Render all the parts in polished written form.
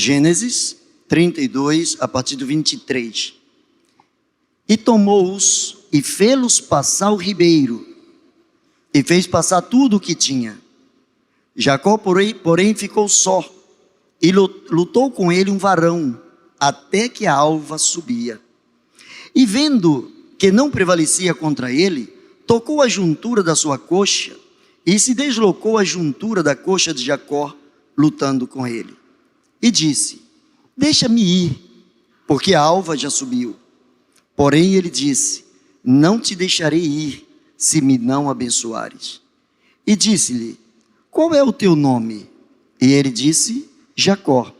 Gênesis 32, a partir do 23. E tomou-os e fê-los passar o ribeiro, e fez passar tudo o que tinha. Jacó, porém ficou só, e lutou com ele um varão, até que a alva subia. E vendo que não prevalecia contra ele, tocou a juntura da sua coxa, e se deslocou a juntura da coxa de Jacó, lutando com ele. E disse: deixa-me ir, porque a alva já subiu. Porém ele disse: não te deixarei ir, se me não abençoares. E disse-lhe: qual é o teu nome? E ele disse: Jacó.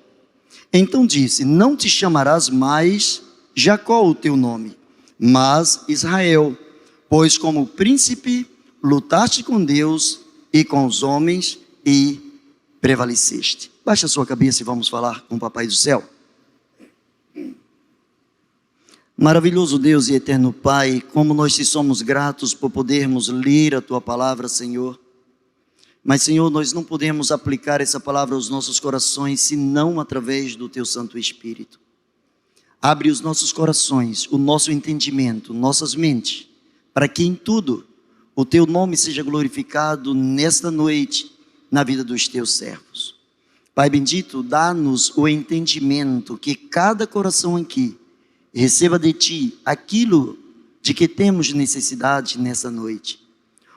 Então disse: não te chamarás mais Jacó o teu nome, mas Israel, pois como príncipe lutaste com Deus e com os homens e prevaleceste. Baixa a sua cabeça e vamos falar com o Papai do Céu. Maravilhoso Deus e eterno Pai, como nós te somos gratos por podermos ler a Tua palavra, Senhor. Mas, Senhor, nós não podemos aplicar essa palavra aos nossos corações, senão através do Teu Santo Espírito. Abre os nossos corações, o nosso entendimento, nossas mentes, para que em tudo o Teu nome seja glorificado nesta noite, na vida dos Teus servos. Pai bendito, dá-nos o entendimento que cada coração aqui receba de Ti aquilo de que temos necessidade nessa noite.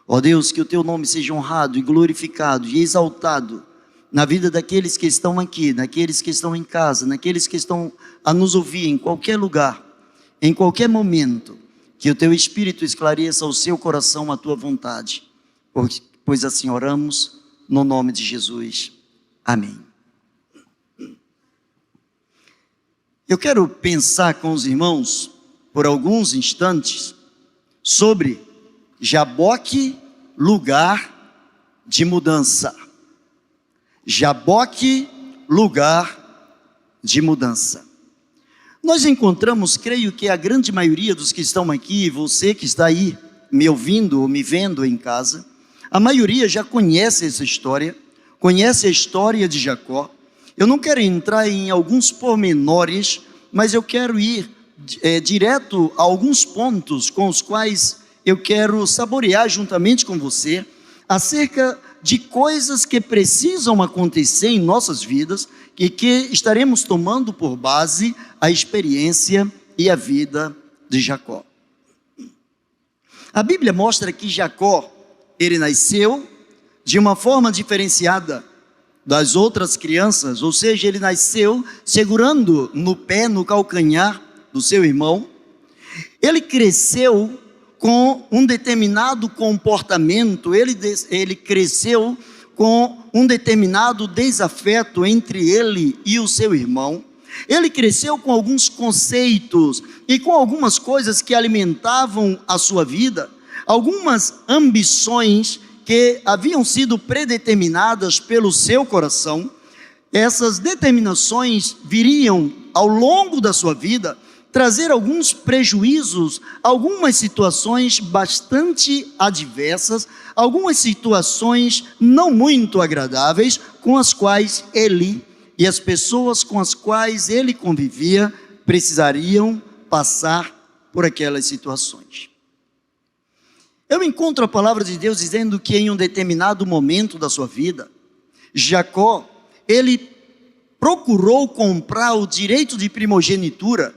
Ó Deus, que o Teu nome seja honrado e glorificado e exaltado na vida daqueles que estão aqui, naqueles que estão em casa, naqueles que estão a nos ouvir em qualquer lugar, em qualquer momento, que o Teu Espírito esclareça ao seu coração a Tua vontade, pois assim oramos no nome de Jesus. Amém. Eu quero pensar com os irmãos por alguns instantes sobre Jaboque, lugar de mudança. Jaboque, lugar de mudança. Nós encontramos, creio que a grande maioria dos que estão aqui, você que está aí me ouvindo ou me vendo em casa, a maioria já conhece essa história, conhece a história de Jacó. Eu não quero entrar em alguns pormenores, mas eu quero ir direto a alguns pontos com os quais eu quero saborear juntamente com você acerca de coisas que precisam acontecer em nossas vidas e que estaremos tomando por base a experiência e a vida de Jacó. A Bíblia mostra que Jacó, ele nasceu de uma forma diferenciada das outras crianças, ou seja, ele nasceu segurando no pé, no calcanhar do seu irmão. Ele cresceu com um determinado comportamento, ele cresceu com um determinado desafeto entre ele e o seu irmão. Ele cresceu com alguns conceitos e com algumas coisas que alimentavam a sua vida, algumas ambições que haviam sido predeterminadas pelo seu coração. Essas determinações viriam ao longo da sua vida trazer alguns prejuízos, algumas situações bastante adversas, algumas situações não muito agradáveis com as quais ele e as pessoas com as quais ele convivia precisariam passar por aquelas situações. Eu encontro a palavra de Deus dizendo que em um determinado momento da sua vida, Jacó, ele procurou comprar o direito de primogenitura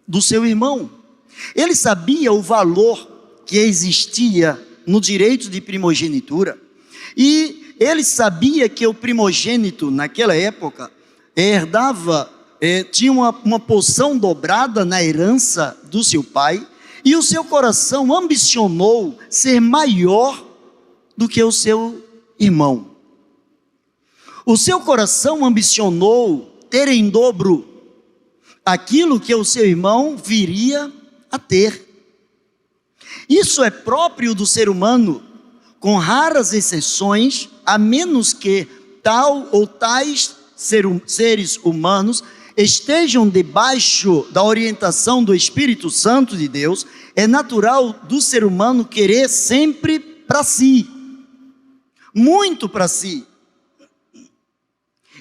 do seu irmão. Ele sabia o valor que existia no direito de primogenitura, e ele sabia que o primogênito naquela época herdava, tinha uma porção dobrada na herança do seu pai, e o seu coração ambicionou ser maior do que o seu irmão. O seu coração ambicionou ter em dobro aquilo que o seu irmão viria a ter. Isso é próprio do ser humano, com raras exceções, a menos que tal ou tais seres humanos estejam debaixo da orientação do Espírito Santo de Deus. É natural do ser humano querer sempre para si, muito para si.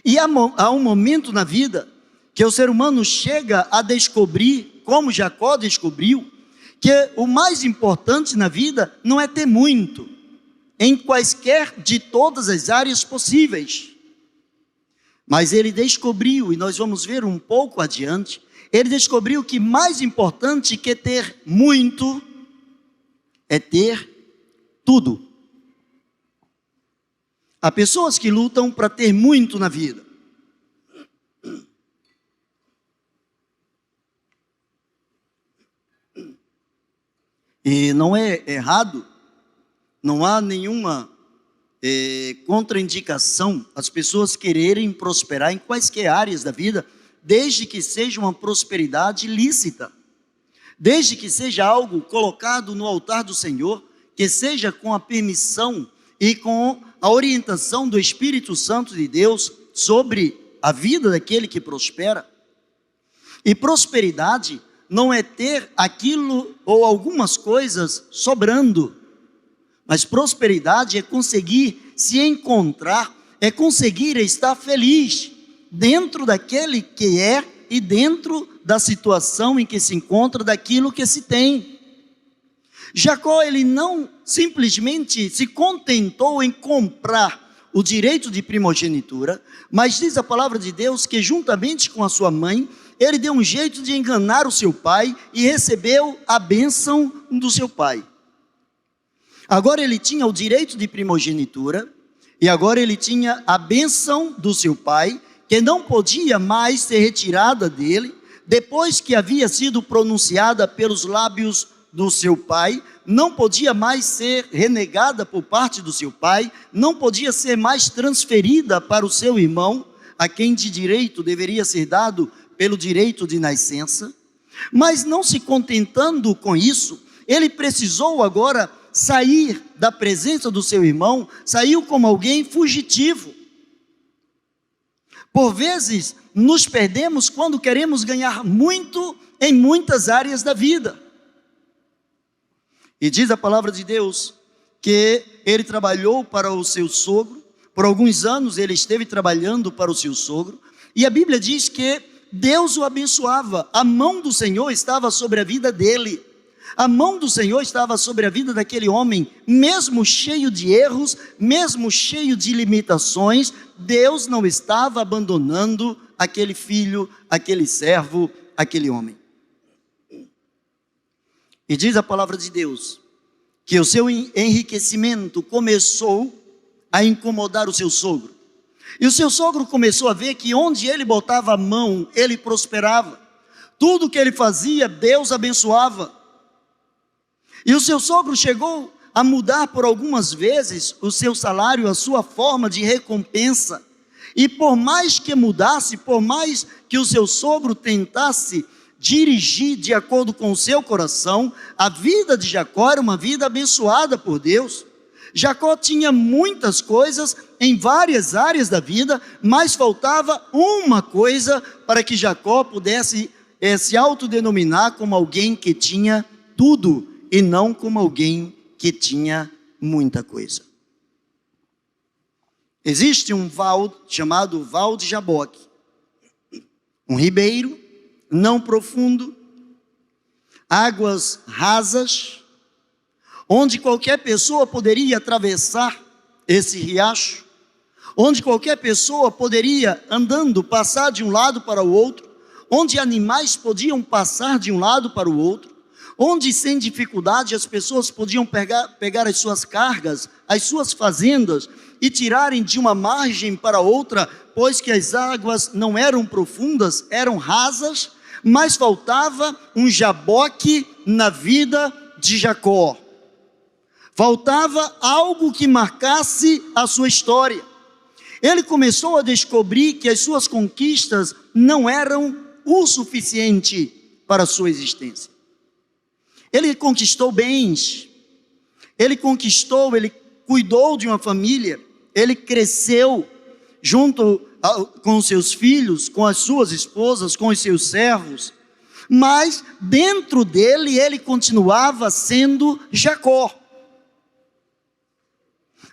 E há um momento na vida que o ser humano chega a descobrir, como Jacó descobriu, que o mais importante na vida não é ter muito, em quaisquer de todas as áreas possíveis. Mas ele descobriu, e nós vamos ver um pouco adiante, ele descobriu que mais importante que ter muito é ter tudo. Há pessoas que lutam para ter muito na vida. E não é errado, não há nenhuma contraindicação as pessoas quererem prosperar em quaisquer áreas da vida, desde que seja uma prosperidade lícita, desde que seja algo colocado no altar do Senhor, que seja com a permissão e com a orientação do Espírito Santo de Deus sobre a vida daquele que prospera. E prosperidade não é ter aquilo ou algumas coisas sobrando, mas prosperidade é conseguir se encontrar, é conseguir estar feliz dentro daquele que é e dentro da situação em que se encontra, daquilo que se tem. Jacó, ele não simplesmente se contentou em comprar o direito de primogenitura, mas diz a palavra de Deus que juntamente com a sua mãe, ele deu um jeito de enganar o seu pai e recebeu a bênção do seu pai. Agora ele tinha o direito de primogenitura e agora ele tinha a bênção do seu pai, que não podia mais ser retirada dele, depois que havia sido pronunciada pelos lábios do seu pai, não podia mais ser renegada por parte do seu pai, não podia ser mais transferida para o seu irmão, a quem de direito deveria ser dado pelo direito de nascença. Mas não se contentando com isso, ele precisou agora sair da presença do seu irmão, saiu como alguém fugitivo. Por vezes, nos perdemos quando queremos ganhar muito em muitas áreas da vida. E diz a palavra de Deus que ele trabalhou para o seu sogro, por alguns anos ele esteve trabalhando para o seu sogro, e a Bíblia diz que Deus o abençoava, a mão do Senhor estava sobre a vida dele, a mão do Senhor estava sobre a vida daquele homem, mesmo cheio de erros, mesmo cheio de limitações, Deus não estava abandonando aquele filho, aquele servo, aquele homem. E diz a palavra de Deus, que o seu enriquecimento começou a incomodar o seu sogro. E o seu sogro começou a ver que onde ele botava a mão, ele prosperava. Tudo que ele fazia, Deus abençoava. E o seu sogro chegou a mudar por algumas vezes o seu salário, a sua forma de recompensa. E por mais que mudasse, por mais que o seu sogro tentasse dirigir de acordo com o seu coração, a vida de Jacó era uma vida abençoada por Deus. Jacó tinha muitas coisas em várias áreas da vida, mas faltava uma coisa para que Jacó pudesse se autodenominar como alguém que tinha tudo e não como alguém que tinha muita coisa. Existe um val chamado Val de Jaboque, um ribeiro não profundo, águas rasas, onde qualquer pessoa poderia atravessar esse riacho, onde qualquer pessoa poderia, andando, passar de um lado para o outro, onde animais podiam passar de um lado para o outro, onde sem dificuldade as pessoas podiam pegar as suas cargas, as suas fazendas e tirarem de uma margem para outra, pois que as águas não eram profundas, eram rasas, mas faltava um Jaboque na vida de Jacó. Faltava algo que marcasse a sua história. Ele começou a descobrir que as suas conquistas não eram o suficiente para a sua existência. Ele conquistou bens, ele cuidou de uma família, ele cresceu junto com os seus filhos, com as suas esposas, com os seus servos, mas dentro dele ele continuava sendo Jacó.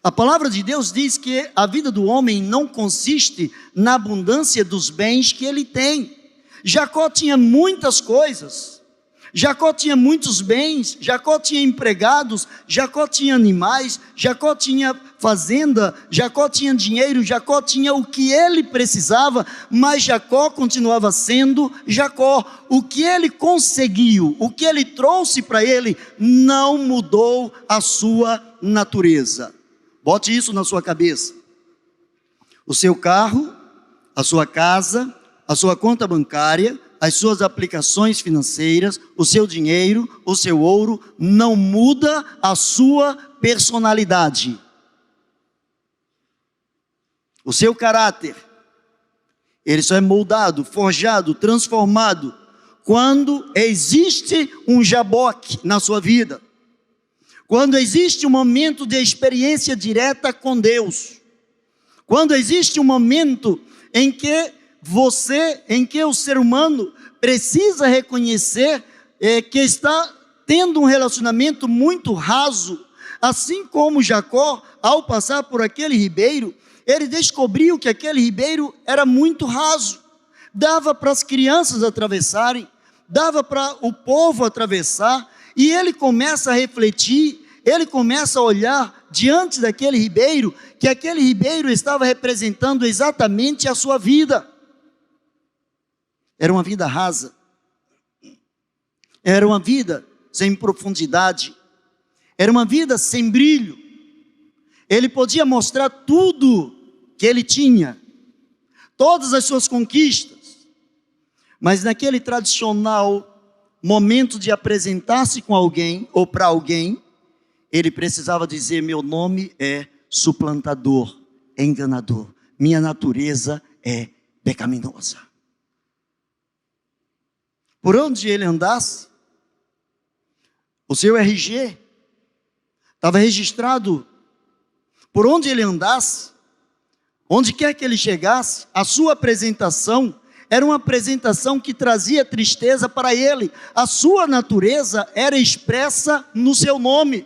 A palavra de Deus diz que a vida do homem não consiste na abundância dos bens que ele tem, Jacó tinha muitas coisas, Jacó tinha muitos bens, Jacó tinha empregados, Jacó tinha animais, Jacó tinha fazenda, Jacó tinha dinheiro, Jacó tinha o que ele precisava, mas Jacó continuava sendo Jacó. O que ele conseguiu, o que ele trouxe para ele, não mudou a sua natureza. Bote isso na sua cabeça. O seu carro, a sua casa, a sua conta bancária, as suas aplicações financeiras, o seu dinheiro, o seu ouro, não muda a sua personalidade. O seu caráter, ele só é moldado, forjado, transformado, quando existe um Jaboque na sua vida. Quando existe um momento de experiência direta com Deus. Quando existe um momento em que o ser humano precisa reconhecer que está tendo um relacionamento muito raso, assim como Jacó, ao passar por aquele ribeiro, ele descobriu que aquele ribeiro era muito raso, dava para as crianças atravessarem, dava para o povo atravessar, e ele começa a refletir, ele começa a olhar diante daquele ribeiro, que aquele ribeiro estava representando exatamente a sua vida. Era uma vida rasa, era uma vida sem profundidade, era uma vida sem brilho. Ele podia mostrar tudo que ele tinha, todas as suas conquistas, mas naquele tradicional momento de apresentar-se com alguém ou para alguém, ele precisava dizer: meu nome é suplantador, é enganador, minha natureza é pecaminosa. Por onde ele andasse, o seu RG estava registrado. Por onde ele andasse, onde quer que ele chegasse, a sua apresentação era uma apresentação que trazia tristeza para ele. A sua natureza era expressa no seu nome.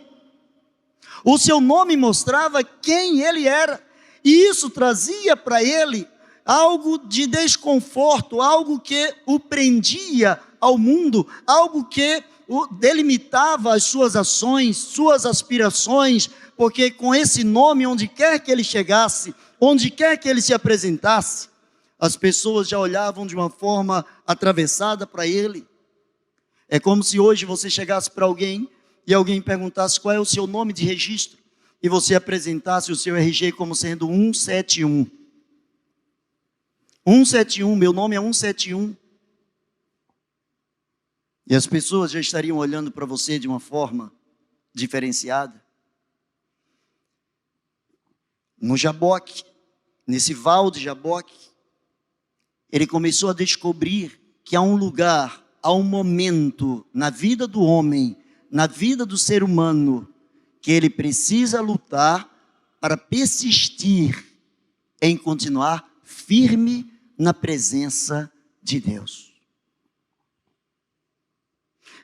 O seu nome mostrava quem ele era, e isso trazia para ele algo de desconforto, algo que o prendia ao mundo, algo que o delimitava as suas ações, suas aspirações, porque com esse nome, onde quer que ele chegasse, onde quer que ele se apresentasse, as pessoas já olhavam de uma forma atravessada para ele. É como se hoje você chegasse para alguém e alguém perguntasse qual é o seu nome de registro, e você apresentasse o seu RG como sendo 171. 171, meu nome é 171. E as pessoas já estariam olhando para você de uma forma diferenciada. No Jaboque, nesse val de Jaboque, ele começou a descobrir que há um lugar, há um momento na vida do homem, na vida do ser humano, que ele precisa lutar para persistir em continuar firme na presença de Deus.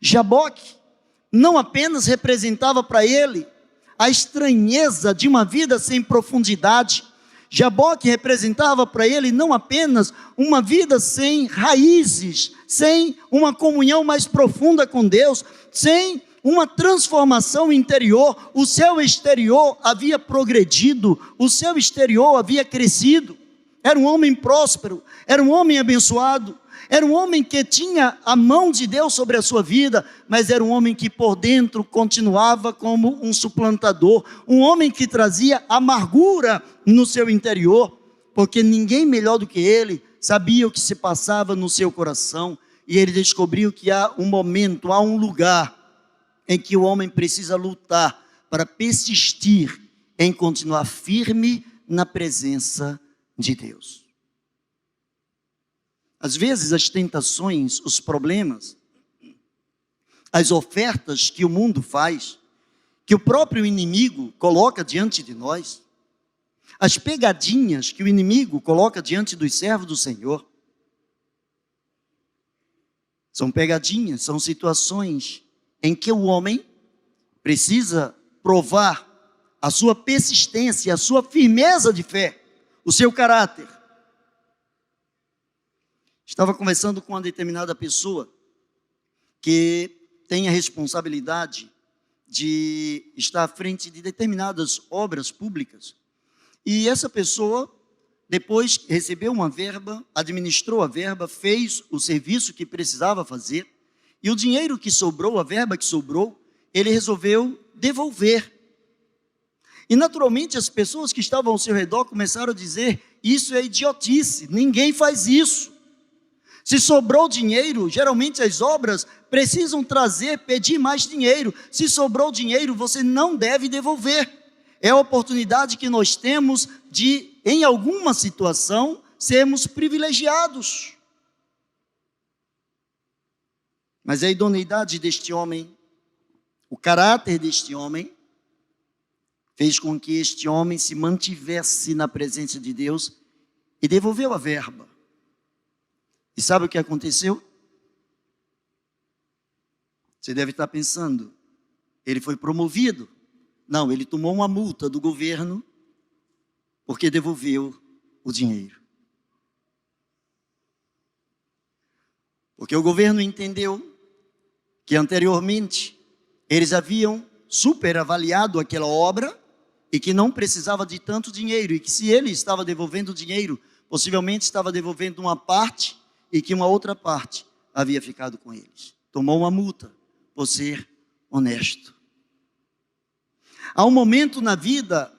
Jaboque não apenas representava para ele a estranheza de uma vida sem profundidade. Jaboque representava para ele não apenas uma vida sem raízes, sem uma comunhão mais profunda com Deus, sem uma transformação interior. O seu exterior havia progredido, o seu exterior havia crescido. Era um homem próspero, era um homem abençoado, era um homem que tinha a mão de Deus sobre a sua vida, mas era um homem que por dentro continuava como um suplantador, um homem que trazia amargura no seu interior, porque ninguém melhor do que ele sabia o que se passava no seu coração, e ele descobriu que há um momento, há um lugar em que o homem precisa lutar para persistir em continuar firme na presença de Deus. Às vezes as tentações, os problemas, as ofertas que o mundo faz, que o próprio inimigo coloca diante de nós, as pegadinhas que o inimigo coloca diante dos servos do Senhor, são pegadinhas, são situações em que o homem precisa provar a sua persistência, a sua firmeza de fé, o seu caráter. Estava conversando com uma determinada pessoa que tem a responsabilidade de estar à frente de determinadas obras públicas. E essa pessoa, depois recebeu uma verba, administrou a verba, fez o serviço que precisava fazer, e o dinheiro que sobrou, a verba que sobrou, ele resolveu devolver. E naturalmente as pessoas que estavam ao seu redor começaram a dizer: isso é idiotice, ninguém faz isso. Se sobrou dinheiro, geralmente as obras precisam pedir mais dinheiro. Se sobrou dinheiro, você não deve devolver. É a oportunidade que nós temos de, em alguma situação, sermos privilegiados. Mas a idoneidade deste homem, o caráter deste homem, fez com que este homem se mantivesse na presença de Deus e devolveu a verba. E sabe o que aconteceu? Você deve estar pensando, ele foi promovido. Não, ele tomou uma multa do governo porque devolveu o dinheiro. Porque o governo entendeu que anteriormente eles haviam superavaliado aquela obra e que não precisava de tanto dinheiro, e que se ele estava devolvendo dinheiro, possivelmente estava devolvendo uma parte e que uma outra parte havia ficado com eles. Tomou uma multa por ser honesto. Há um momento na vida,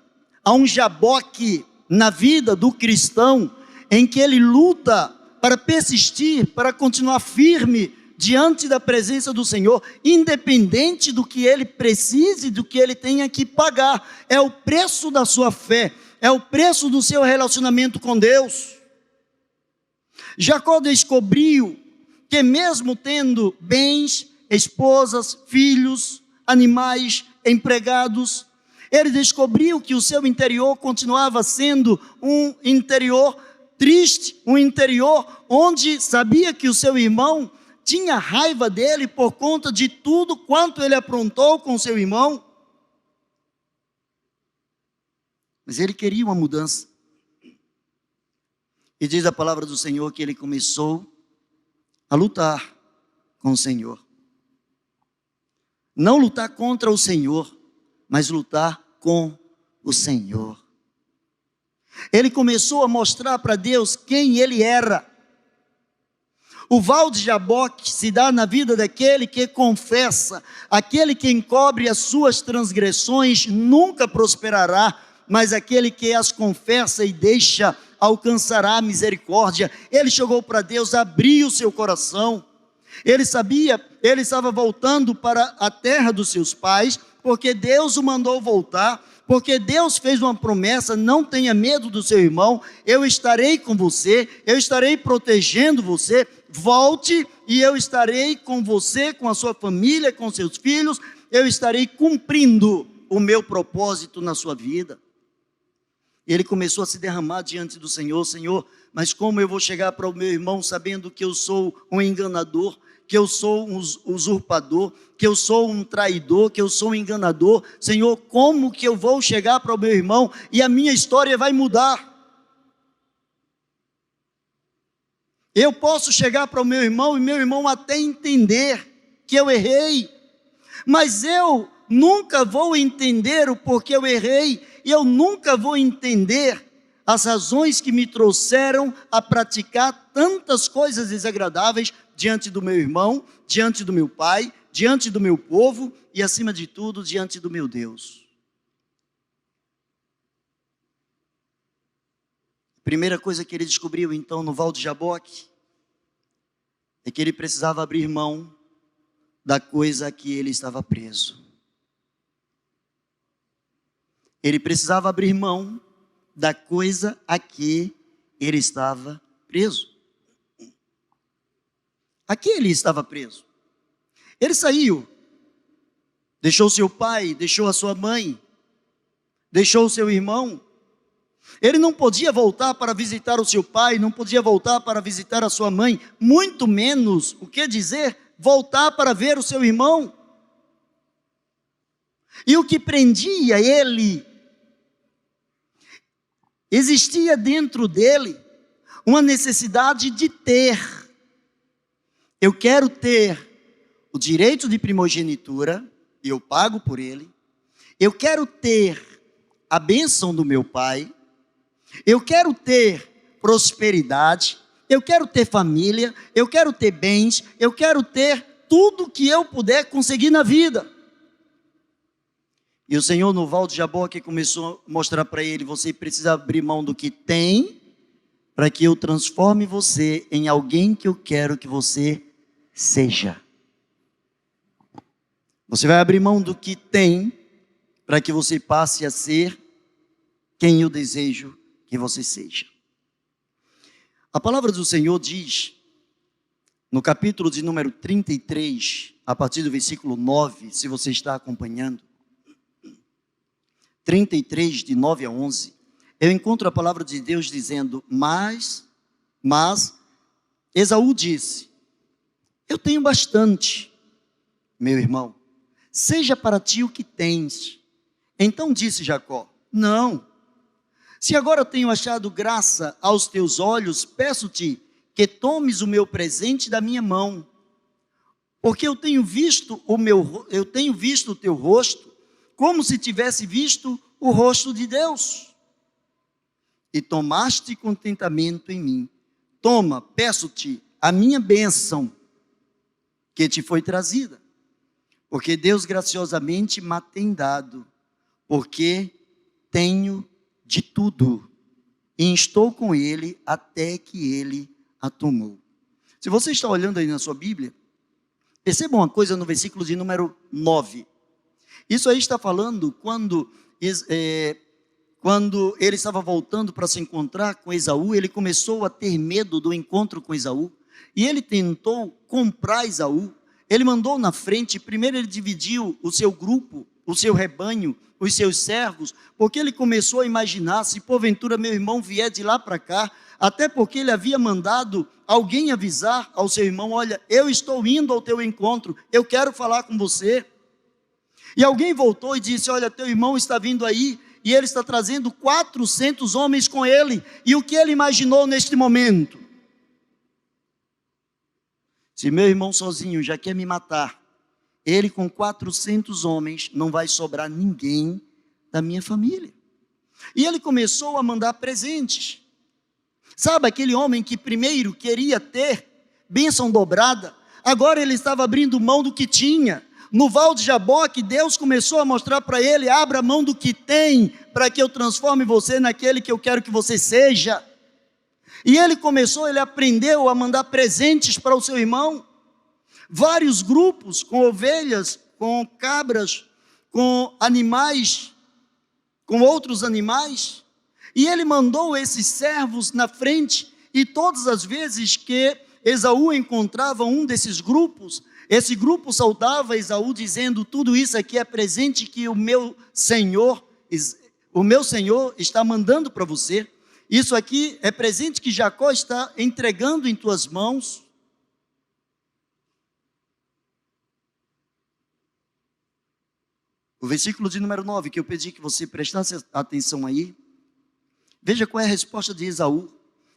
há um jaboque na vida do cristão, em que ele luta para persistir, para continuar firme diante da presença do Senhor, independente do que ele precise, do que ele tenha que pagar. É o preço da sua fé, é o preço do seu relacionamento com Deus. Jacó descobriu que mesmo tendo bens, esposas, filhos, animais, empregados, ele descobriu que o seu interior continuava sendo um interior triste, um interior onde sabia que o seu irmão tinha raiva dele por conta de tudo quanto ele aprontou com seu irmão. Mas ele queria uma mudança. E diz a palavra do Senhor que ele começou a lutar com o Senhor. Não lutar contra o Senhor, mas lutar com o Senhor. Ele começou a mostrar para Deus quem ele era. O val de Jaboque se dá na vida daquele que confessa. Aquele que encobre as suas transgressões nunca prosperará, mas aquele que as confessa e deixa alcançará a misericórdia. Ele chegou para Deus, abriu o seu coração. Ele sabia, ele estava voltando para a terra dos seus pais, porque Deus o mandou voltar, porque Deus fez uma promessa: não tenha medo do seu irmão, eu estarei com você, eu estarei protegendo você, volte e eu estarei com você, com a sua família, com seus filhos, eu estarei cumprindo o meu propósito na sua vida. E ele começou a se derramar diante do Senhor: Senhor, mas como eu vou chegar para o meu irmão sabendo que eu sou um enganador, que eu sou um usurpador, que eu sou um traidor, que eu sou um enganador? Senhor, como que eu vou chegar para o meu irmão e a minha história vai mudar? Eu posso chegar para o meu irmão e meu irmão até entender que eu errei, mas eu nunca vou entender o porquê eu errei, e eu nunca vou entender as razões que me trouxeram a praticar tantas coisas desagradáveis diante do meu irmão, diante do meu pai, diante do meu povo e, acima de tudo, diante do meu Deus. A primeira coisa que ele descobriu, então, no val de Jaboque, é que ele precisava abrir mão da coisa a que ele estava preso. Ele precisava abrir mão da coisa a que ele estava preso. A que ele estava preso? Ele saiu, deixou seu pai, deixou a sua mãe, deixou o seu irmão. Ele não podia voltar para visitar o seu pai, não podia voltar para visitar a sua mãe, muito menos, o que dizer, voltar para ver o seu irmão. E o que prendia ele, existia dentro dele uma necessidade de ter. Eu quero ter o direito de primogenitura, e eu pago por ele. Eu quero ter a bênção do meu pai. Eu quero ter prosperidade. Eu quero ter família. Eu quero ter bens. Eu quero ter tudo que eu puder conseguir na vida. E o Senhor, no Val de Jaboque, começou a mostrar para ele: você precisa abrir mão do que tem, para que eu transforme você em alguém que eu quero que você seja. Você vai abrir mão do que tem, para que você passe a ser quem eu desejo que você seja. A palavra do Senhor diz, no capítulo de número 33, a partir do versículo 9, se você está acompanhando, 33, de 9 a 11, eu encontro a palavra de Deus dizendo: mas Esaú disse: eu tenho bastante, meu irmão, seja para ti o que tens. Então disse Jacó: não, se agora tenho achado graça aos teus olhos, peço-te que tomes o meu presente da minha mão, porque eu tenho visto o teu rosto, como se tivesse visto o rosto de Deus, e tomaste contentamento em mim. Toma, peço-te, a minha bênção que te foi trazida, porque Deus graciosamente me tem dado, porque tenho de tudo, e estou com ele até que ele a tomou. Se você está olhando aí na sua Bíblia, perceba uma coisa no versículo de número 9. Isso aí está falando quando ele estava voltando para se encontrar com Esaú, ele começou a ter medo do encontro com Esaú, e ele tentou comprar Esaú. Ele mandou na frente, primeiro ele dividiu o seu grupo, o seu rebanho, os seus servos, porque ele começou a imaginar: se porventura meu irmão vier de lá para cá, até porque ele havia mandado alguém avisar ao seu irmão: olha, eu estou indo ao teu encontro, eu quero falar com você. E alguém voltou e disse: olha, teu irmão está vindo aí, e ele está trazendo 400 homens com ele. E o que ele imaginou neste momento? Se meu irmão sozinho já quer me matar, ele com 400 homens, não vai sobrar ninguém da minha família. E ele começou a mandar presentes. Sabe, aquele homem que primeiro queria ter bênção dobrada, agora ele estava abrindo mão do que tinha. No Val de Jaboque, Deus começou a mostrar para ele: abra mão do que tem, para que eu transforme você naquele que eu quero que você seja. E ele aprendeu a mandar presentes para o seu irmão. Vários grupos, com ovelhas, com cabras, com animais, com outros animais. E ele mandou esses servos na frente, e todas as vezes que Esaú encontrava um desses grupos, esse grupo saudava Esaú dizendo: tudo isso aqui é presente que o meu Senhor está mandando para você. Isso aqui é presente que Jacó está entregando em tuas mãos. O versículo de número 9, que eu pedi que você prestasse atenção aí. Veja qual é a resposta de Esaú.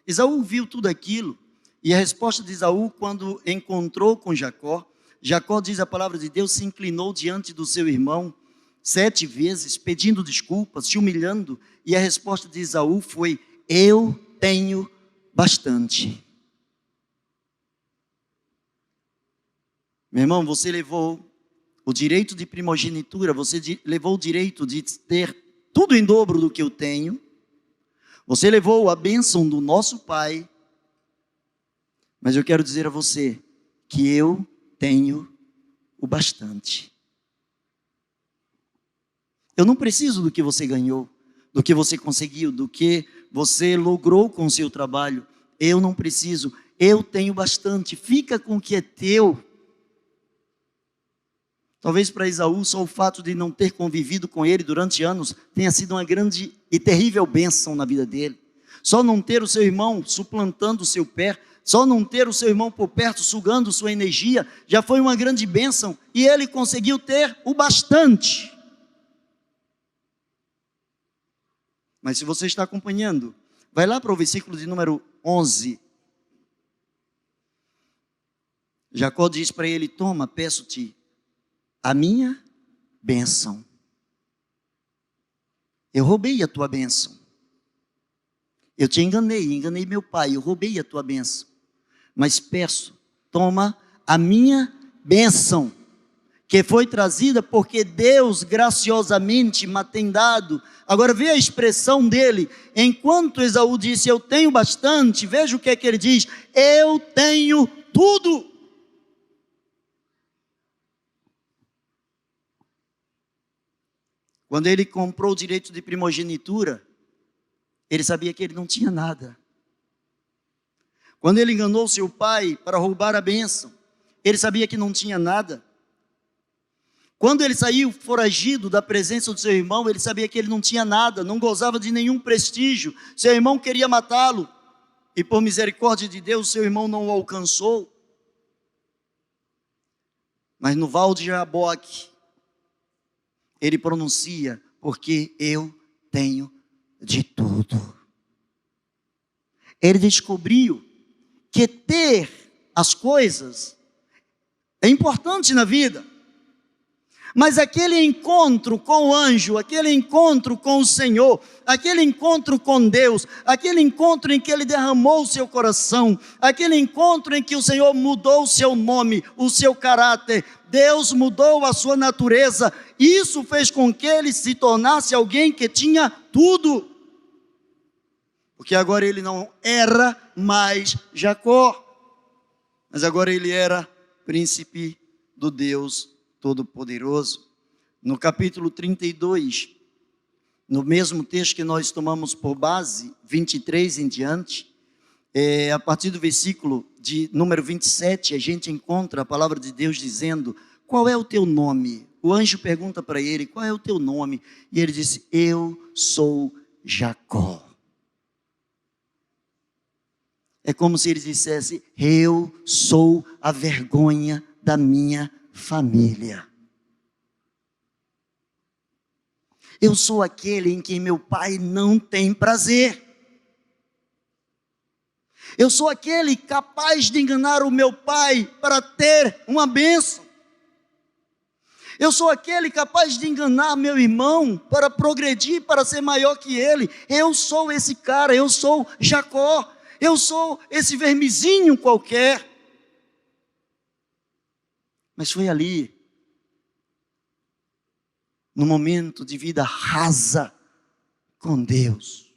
Esaú viu tudo aquilo, e a resposta de Esaú, quando encontrou com Jacó, Jacó, diz a palavra de Deus, se inclinou diante do seu irmão 7 vezes, pedindo desculpas, se humilhando, e a resposta de Esaú foi: eu tenho bastante. Meu irmão, você levou o direito de primogenitura, você levou o direito de ter tudo em dobro do que eu tenho, você levou a bênção do nosso Pai, mas eu quero dizer a você que eu tenho o bastante. Eu não preciso do que você ganhou, do que você conseguiu, do que você logrou com o seu trabalho. Eu não preciso, eu tenho bastante. Fica com o que é teu. Talvez para Esaú só o fato de não ter convivido com ele durante anos tenha sido uma grande e terrível bênção na vida dele. Só não ter o seu irmão suplantando o seu pé, só não ter o seu irmão por perto sugando sua energia, já foi uma grande bênção, e ele conseguiu ter o bastante. Mas se você está acompanhando, vai lá para o versículo de número 11. Jacó diz para ele: toma, peço-te a minha bênção. Eu roubei a tua bênção. Eu te enganei meu pai, eu roubei a tua bênção. Mas peço, toma a minha bênção, que foi trazida porque Deus graciosamente me tem dado. Agora vê a expressão dele. Enquanto Esaú disse: eu tenho bastante, veja o que é que ele diz: eu tenho tudo. Quando ele comprou o direito de primogenitura, ele sabia que ele não tinha nada. Quando ele enganou seu pai para roubar a bênção, ele sabia que não tinha nada. Quando ele saiu foragido da presença do seu irmão, ele sabia que ele não tinha nada, não gozava de nenhum prestígio. Seu irmão queria matá-lo, e por misericórdia de Deus, seu irmão não o alcançou. Mas no val de Jaboque, ele pronuncia: porque eu tenho de tudo. Ele descobriu que ter as coisas é importante na vida. Mas aquele encontro com o anjo, aquele encontro com o Senhor, aquele encontro com Deus, aquele encontro em que Ele derramou o seu coração, aquele encontro em que o Senhor mudou o seu nome, o seu caráter, Deus mudou a sua natureza, isso fez com que ele se tornasse alguém que tinha tudo. Porque agora ele não era mais Jacó, mas agora ele era príncipe do Deus Todo-Poderoso. No capítulo 32, no mesmo texto que nós tomamos por base, 23 em diante, a partir do versículo de número 27, a gente encontra a palavra de Deus dizendo: qual é o teu nome? O anjo pergunta para ele: qual é o teu nome? E ele disse: eu sou Jacó. É como se ele dissesse: eu sou a vergonha da minha família. Eu sou aquele em quem meu pai não tem prazer. Eu sou aquele capaz de enganar o meu pai para ter uma bênção. Eu sou aquele capaz de enganar meu irmão para progredir, para ser maior que ele. Eu sou esse cara, eu sou Jacó. Eu sou esse vermezinho qualquer. Mas foi ali, no momento de vida rasa com Deus.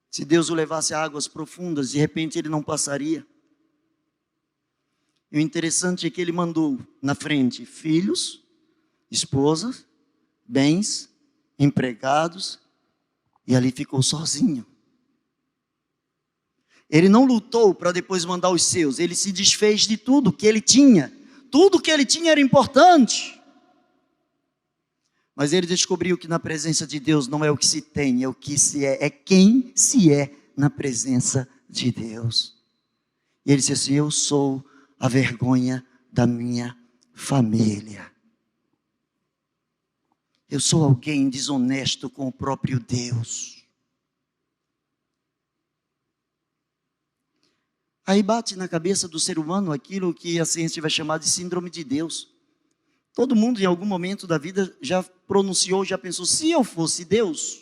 Se Deus o levasse a águas profundas, de repente ele não passaria. E o interessante é que ele mandou na frente filhos, esposas, bens, empregados, e ali ficou sozinho. Ele não lutou para depois mandar os seus, ele se desfez de tudo que ele tinha. Tudo que ele tinha era importante. Mas ele descobriu que na presença de Deus não é o que se tem, é o que se é quem se é na presença de Deus. E ele disse assim: eu sou a vergonha da minha família. Eu sou alguém desonesto com o próprio Deus. Aí bate na cabeça do ser humano aquilo que a ciência vai chamar de síndrome de Deus. Todo mundo em algum momento da vida já pronunciou, já pensou: se eu fosse Deus,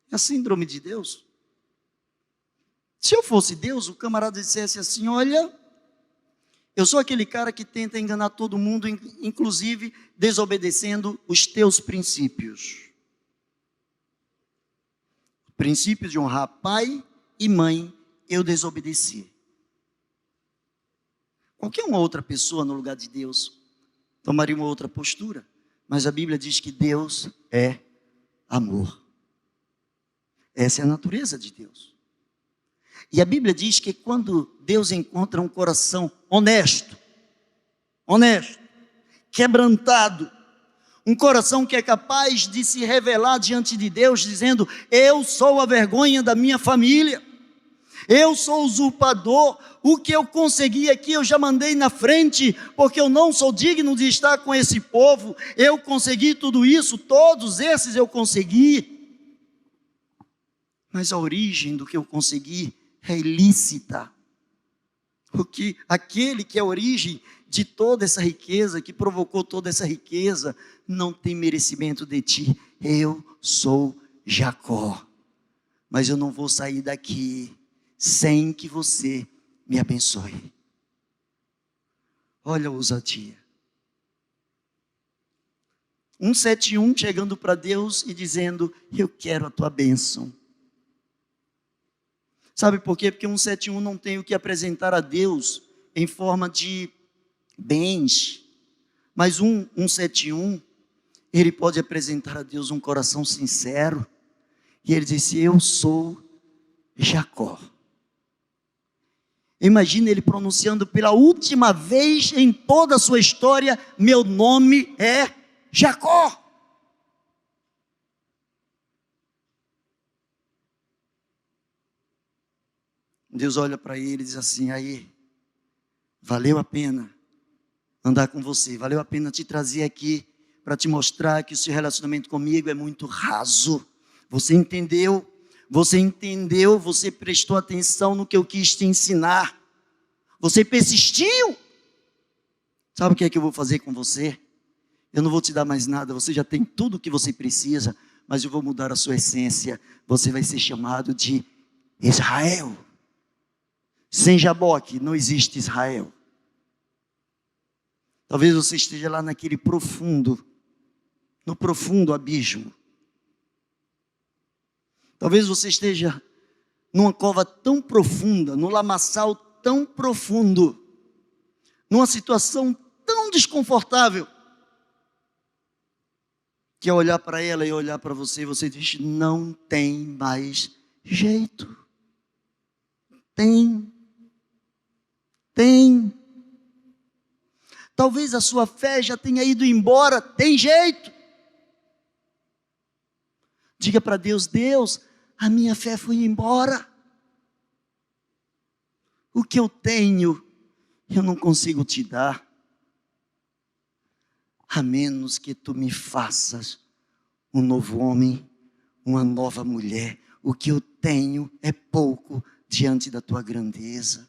é a síndrome de Deus. Se eu fosse Deus, o camarada dissesse assim: olha, eu sou aquele cara que tenta enganar todo mundo, inclusive desobedecendo os teus princípios. O princípio de honrar pai e mãe, eu desobedeci. Qualquer uma outra pessoa no lugar de Deus tomaria uma outra postura. Mas a Bíblia diz que Deus é amor. Essa é a natureza de Deus. E a Bíblia diz que quando Deus encontra um coração honesto, quebrantado, um coração que é capaz de se revelar diante de Deus, dizendo: eu sou a vergonha da minha família, eu sou usurpador, o que eu consegui aqui eu já mandei na frente, porque eu não sou digno de estar com esse povo, eu consegui tudo isso, todos esses eu consegui. mas a origem do que eu consegui é ilícita. Porque aquele que é a origem de toda essa riqueza, que provocou toda essa riqueza, não tem merecimento de ti. Eu sou Jacó, mas eu não vou sair daqui sem que você me abençoe. Olha a ousadia. 171 chegando para Deus e dizendo: eu quero a tua bênção. Sabe por quê? Porque 171 não tem o que apresentar a Deus em forma de bens, mas 171, ele pode apresentar a Deus um coração sincero, e ele disse: eu sou Jacó. Imagina ele pronunciando pela última vez em toda a sua história: meu nome é Jacó. Deus olha para ele e diz assim: aí, valeu a pena andar com você, valeu a pena te trazer aqui para te mostrar que o seu relacionamento comigo é muito raso. Você entendeu, você prestou atenção no que eu quis te ensinar, você persistiu. Sabe o que é que eu vou fazer com você? Eu não vou te dar mais nada, você já tem tudo o que você precisa, mas eu vou mudar a sua essência. Você vai ser chamado de Israel. Sem Jaboque não existe Israel. Talvez você esteja lá naquele no profundo abismo. Talvez você esteja numa cova tão profunda, num lamaçal tão profundo, numa situação tão desconfortável, que ao olhar para ela e olhar para você, você diz: não tem mais jeito. Tem. Talvez a sua fé já tenha ido embora, tem jeito. Diga para Deus: Deus, a minha fé foi embora. O que eu tenho, eu não consigo te dar, a menos que tu me faças um novo homem, uma nova mulher. O que eu tenho é pouco diante da tua grandeza.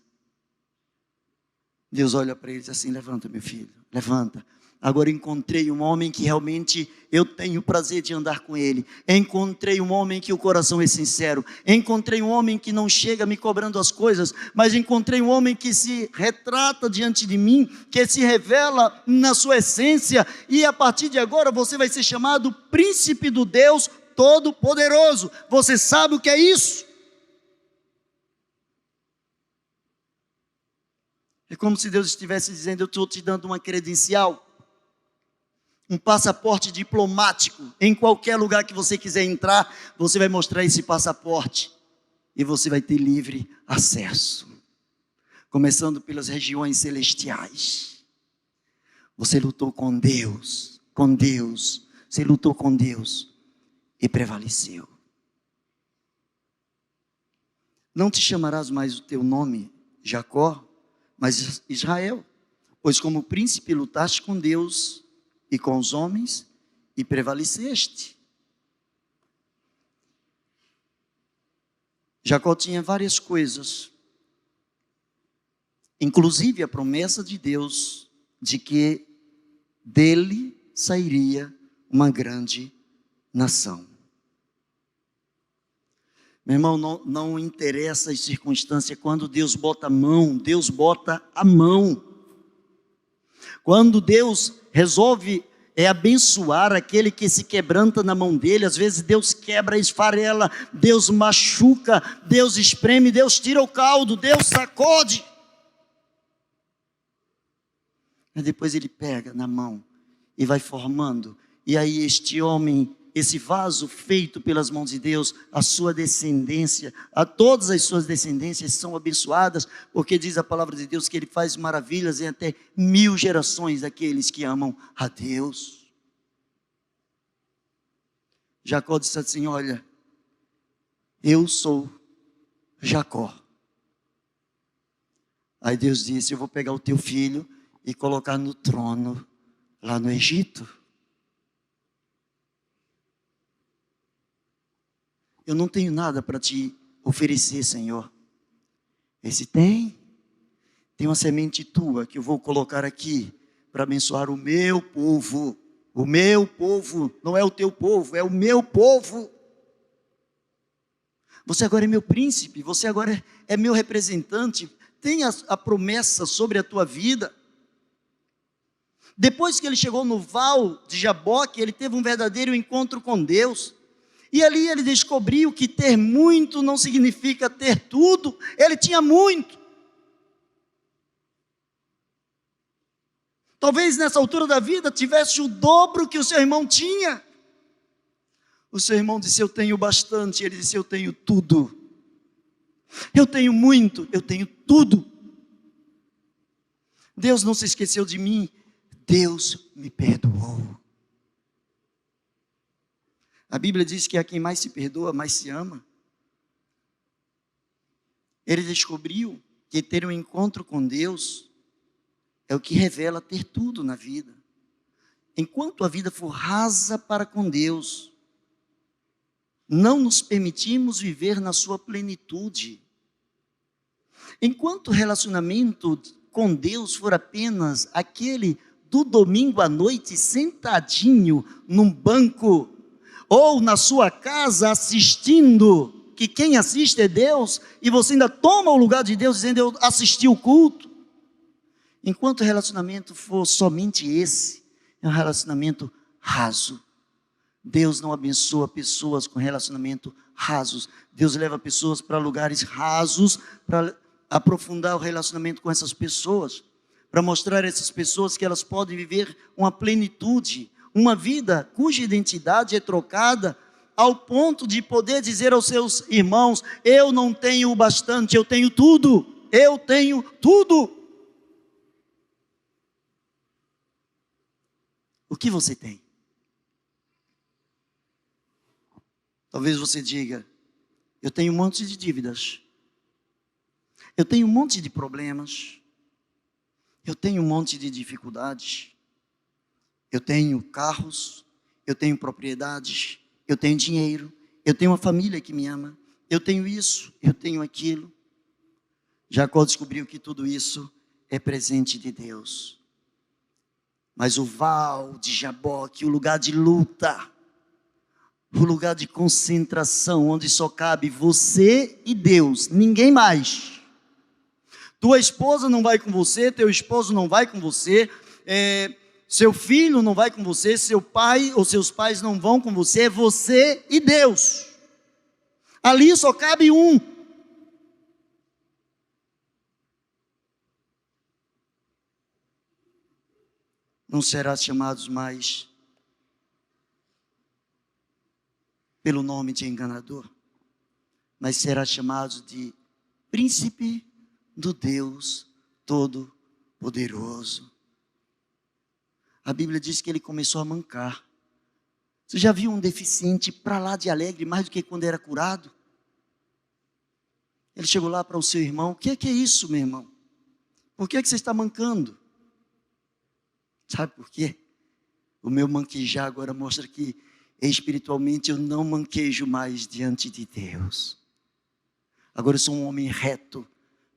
Deus olha para ele e diz assim: levanta, meu filho, levanta. Agora encontrei um homem que realmente eu tenho prazer de andar com ele. Encontrei um homem que o coração é sincero. Encontrei um homem que não chega me cobrando as coisas, mas encontrei um homem que se retrata diante de mim, que se revela na sua essência, e a partir de agora você vai ser chamado príncipe do Deus Todo-Poderoso. Você sabe o que é isso? É como se Deus estivesse dizendo: eu estou te dando uma credencial, um passaporte diplomático. Em qualquer lugar que você quiser entrar, você vai mostrar esse passaporte e você vai ter livre acesso, começando pelas regiões celestiais. Você lutou com Deus, você lutou com Deus e prevaleceu. Não te chamarás mais o teu nome Jacó, mas Israel, pois como príncipe lutaste com Deus e com os homens e prevaleceste. Jacó tinha várias coisas, inclusive a promessa de Deus de que dele sairia uma grande nação. Meu irmão, não interessa as circunstâncias. Quando Deus bota a mão, Deus bota a mão. Quando Deus resolve abençoar aquele que se quebranta na mão dele, às vezes Deus quebra, esfarela, Deus machuca, Deus espreme, Deus tira o caldo, Deus sacode. E depois ele pega na mão e vai formando. E aí este homem, esse vaso feito pelas mãos de Deus, a sua descendência, a todas as suas descendências são abençoadas, porque diz a palavra de Deus que ele faz maravilhas em até 1000 gerações daqueles que amam a Deus. Jacó disse assim: olha, eu sou Jacó. Aí Deus disse: eu vou pegar o teu filho e colocar no trono lá no Egito. eu não tenho nada para te oferecer, Senhor. Esse tem uma semente tua que eu vou colocar aqui para abençoar o meu povo. O meu povo, não é o teu povo, é o meu povo. Você agora é meu príncipe, você agora é meu representante. Tem a promessa sobre a tua vida. Depois que ele chegou no Val de Jaboque, ele teve um verdadeiro encontro com Deus. E ali ele descobriu que ter muito não significa ter tudo. Ele tinha muito. Talvez nessa altura da vida tivesse o dobro que o seu irmão tinha. O seu irmão disse: eu tenho bastante. Ele disse: eu tenho tudo. Eu tenho muito, eu tenho tudo. Deus não se esqueceu de mim. Deus me perdoou. A Bíblia diz que a quem mais se perdoa, mais se ama. Ele descobriu que ter um encontro com Deus é o que revela ter tudo na vida. Enquanto a vida for rasa para com Deus, não nos permitimos viver na sua plenitude. Enquanto o relacionamento com Deus for apenas aquele do domingo à noite, sentadinho num banco, ou na sua casa assistindo, que quem assiste é Deus, e você ainda toma o lugar de Deus dizendo: eu assisti o culto. Enquanto o relacionamento for somente esse, é um relacionamento raso. Deus não abençoa pessoas com relacionamento rasos. Deus leva pessoas para lugares rasos, para aprofundar o relacionamento com essas pessoas, para mostrar a essas pessoas que elas podem viver uma plenitude, uma vida cuja identidade é trocada, ao ponto de poder dizer aos seus irmãos: eu não tenho o bastante, eu tenho tudo, eu tenho tudo. O que você tem? Talvez você diga: eu tenho um monte de dívidas, eu tenho um monte de problemas, eu tenho um monte de dificuldades, eu tenho carros, eu tenho propriedades, eu tenho dinheiro, eu tenho uma família que me ama, eu tenho isso, eu tenho aquilo. Jacó descobriu que tudo isso é presente de Deus. Mas o Val de Jaboque, o lugar de luta, o lugar de concentração, onde só cabe você e Deus, ninguém mais. Tua esposa não vai com você, teu esposo não vai com você, seu filho não vai com você, seu pai ou seus pais não vão com você, é você e Deus. Ali só cabe um. Não serás chamados mais pelo nome de enganador, mas serás chamado de príncipe do Deus Todo-Poderoso. A Bíblia diz que ele começou a mancar. Você já viu um deficiente para lá de alegre, mais do que quando era curado? Ele chegou lá para o seu irmão: o que é isso, meu irmão? Por que você está mancando? Sabe por quê? O meu manquejar agora mostra que espiritualmente eu não manquejo mais diante de Deus. Agora eu sou um homem reto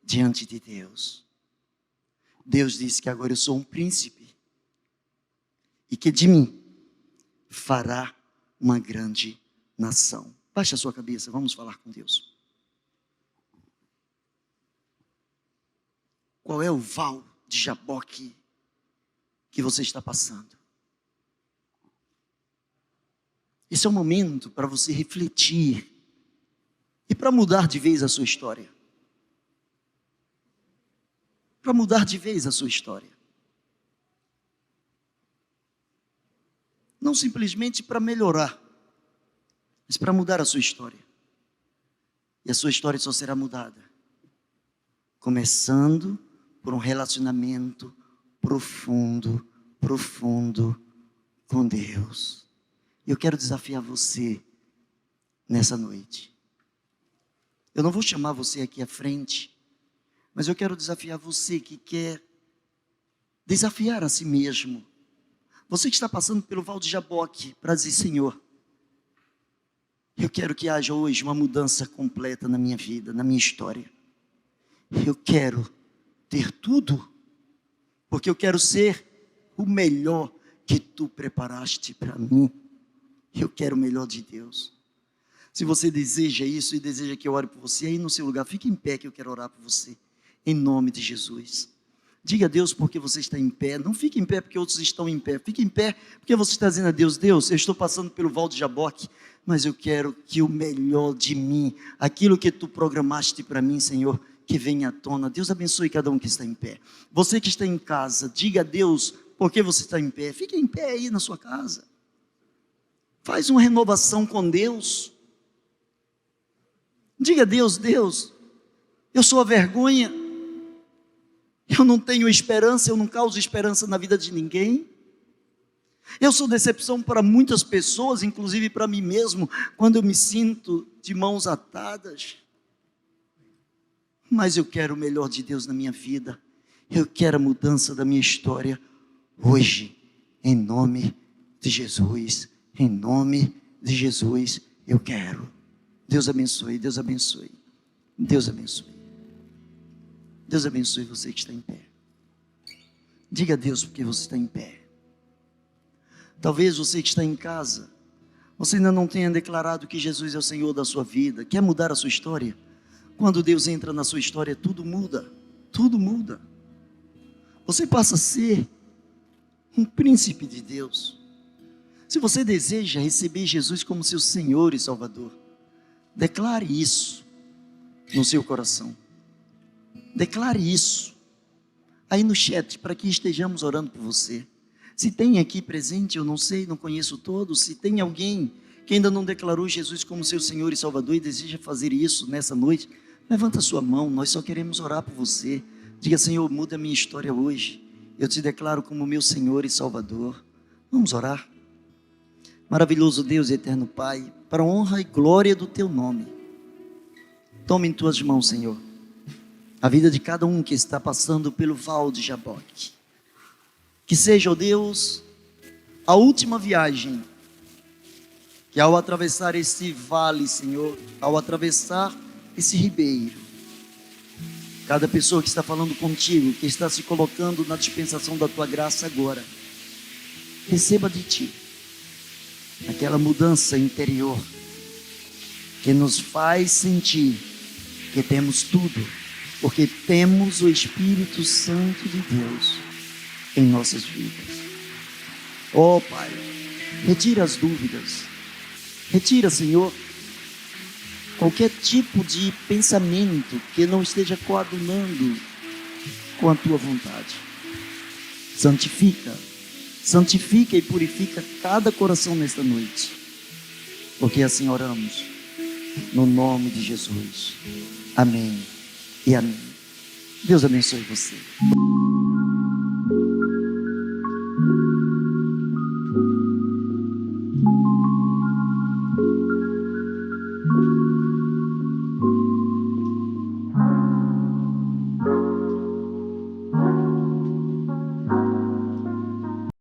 diante de Deus. Deus disse que agora eu sou um príncipe e que de mim fará uma grande nação. Baixe a sua cabeça, vamos falar com Deus. Qual é o Val de Jaboque que você está passando? Esse é o momento para você refletir e para mudar de vez a sua história. Para mudar de vez a sua história. Não simplesmente para melhorar, mas para mudar a sua história. E a sua história só será mudada começando por um relacionamento profundo com Deus. Eu quero desafiar você nessa noite. Eu não vou chamar você aqui à frente, mas eu quero desafiar você que quer desafiar a si mesmo. Você que está passando pelo Val de Jaboque para dizer: Senhor, Eu quero que haja hoje uma mudança completa na minha vida, na minha história. Eu quero ter tudo, porque eu quero ser o melhor que tu preparaste para mim. Eu quero o melhor de Deus. Se você deseja isso e deseja que eu ore por você, aí no seu lugar, fique em pé que eu quero orar por você, em nome de Jesus. Diga a Deus porque você está em pé. Não fique em pé porque outros estão em pé. Fique em pé porque você está dizendo a Deus: Deus, eu estou passando pelo Val de Jaboque, mas eu quero que o melhor de mim, aquilo que tu programaste para mim, Senhor, que venha à tona. Deus abençoe cada um que está em pé. Você que está em casa, diga a Deus porque você está em pé. Fique em pé aí na sua casa. Faz uma renovação com Deus. Diga a Deus: Deus, eu sou a vergonha. Eu não tenho esperança, eu não causo esperança na vida de ninguém. Eu sou decepção para muitas pessoas, inclusive para mim mesmo, quando eu me sinto de mãos atadas. Mas eu quero o melhor de Deus na minha vida. Eu quero a mudança da minha história hoje, em nome de Jesus. Em nome de Jesus, eu quero. Deus abençoe, Deus abençoe. Deus abençoe. Deus abençoe você que está em pé. Diga a Deus porque você está em pé. Talvez você que está em casa, você ainda não tenha declarado que Jesus é o Senhor da sua vida. Quer mudar a sua história? Quando Deus entra na sua história, tudo muda. Tudo muda. Você passa a ser um príncipe de Deus. Se você deseja receber Jesus como seu Senhor e Salvador, declare isso no seu coração. Declare isso aí no chat, para que estejamos orando por você. Se tem aqui presente, eu não sei, não conheço todos, se tem alguém que ainda não declarou Jesus como seu Senhor e Salvador e deseja fazer isso nessa noite, levanta a sua mão, nós só queremos orar por você. Diga: Senhor, muda a minha história hoje, eu te declaro como meu Senhor e Salvador. Vamos orar. Maravilhoso Deus e eterno Pai, para a honra e glória do teu nome, toma em tuas mãos, Senhor, a vida de cada um que está passando pelo Val de Jaboque. Que seja, ó Deus, a última viagem, que ao atravessar esse vale, Senhor, ao atravessar esse ribeiro, cada pessoa que está falando contigo, que está se colocando na dispensação da tua graça agora, receba de ti aquela mudança interior que nos faz sentir que temos tudo, porque temos o Espírito Santo de Deus em nossas vidas. Oh Pai, retira as dúvidas, retira, Senhor, qualquer tipo de pensamento que não esteja coadunando com a tua vontade. Santifica e purifica cada coração nesta noite, porque assim oramos, no nome de Jesus. Amém e amém. Deus abençoe você.